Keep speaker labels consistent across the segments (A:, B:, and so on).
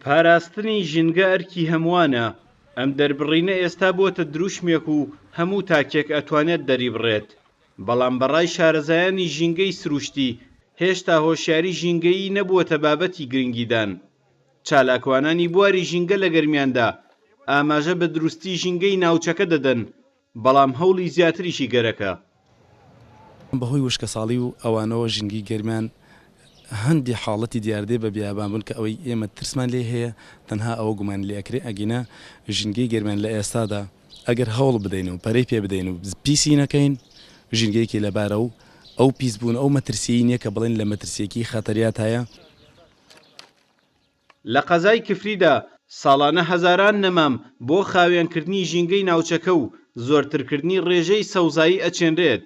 A: پاراستنی ژینگە ئەرکی هەمووانە. ئەم دەربڕینە ئێستا بۆتە دروشمێک و هەموو تاکێک ئەتوانێت دەری بڕێت. بەڵام بەڕای شارەزایانی ژینگەی سروشتی هێشتا هۆشیاری ژینگەیی نەبووەتە بابەتی گرنگیدان. چالاکوانانی بواری ژینگە لە گەرمیاندا ئاماژە بە دروستی ژینگەی ناوچەکە دەدەن، بەڵام هەوڵی زیاتریشی گەرەکە.
B: بەهۆی وشکە ساڵی و ئەوانەوە ژینگی گەرمیان هەندی حاڵەتی دیاردێ بە بیابان بوون کە ئەوەی ئێمە ترسمان لێ هەیە تەنها ئەوە گومان لێکرێ ئەگینا ژینگەی گەرمیان لە ئێستادا ئەگەر هەوڵ بدەین و پەرەی پێ بدەین و پیسی نەکەین ژینگەیەکی لەبارە و ئەو پیس بوون ئەو مەترسی نییە کە بڵێن لە مەترسیەکی خەتەریات هەیە.
A: لە قەزای کفریدا ساڵانە هەزاران نەمام بۆ خاوێنکردنی ژینگەی ناوچەکە و زۆرترکردنی ڕێژەی سەوزایی ئەچێنرێت.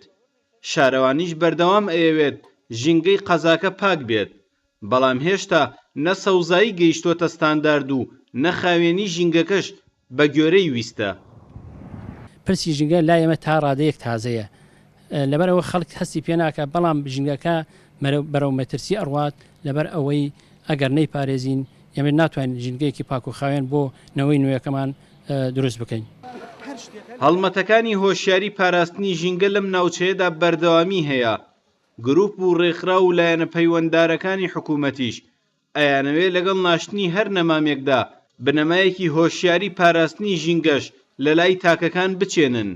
A: شارەوانیش بەردەوام ئەیەوێت ژینگەی قەزاکە پاک بێت، بەڵام هێشتا نە سەوزایی گەیشتۆتە ستاندارد و نە خاوێنی ژینگەکەش بە گوێرەی ویستە.
C: پرسی ژینگە لا ئێمە تا ڕادەیەک تازەیە، لەبەرەوە خەڵک هەستی پێ ناکە، بەڵام ژینگەکە بەرەو مەترسی ئەڕوات لەبەر ئەوەی ئەگەر نەیپارێزین ئێمە ناتوانین ژینگەیەکی پاک و خاوێن بۆ نەوەی نوێیەکەمان دروست بکەین.
A: هەڵمەتەکانی هۆشیاری پاراستنی ژینگە لەم ناوچەیەدا بەردەوامی هەیە. گروپ و ڕێکخرا و لایەنە پەیوەنددارەکانی حکوومەتیش ئەیانەوێت لەگەڵ ناشتنی هەر نەمامێکدا بنەمایەکی هۆشیاری پاراستنی ژینگەش لە لای تاکەکان بچێنن.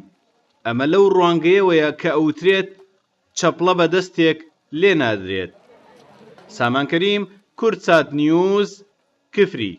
A: ئەمە لەو ڕوانگەیەوەیە کە ئەوترێت چەپڵە بەدەستێک لێ نادرێت. سامان کەریم، کورتسات نیوز، کفری.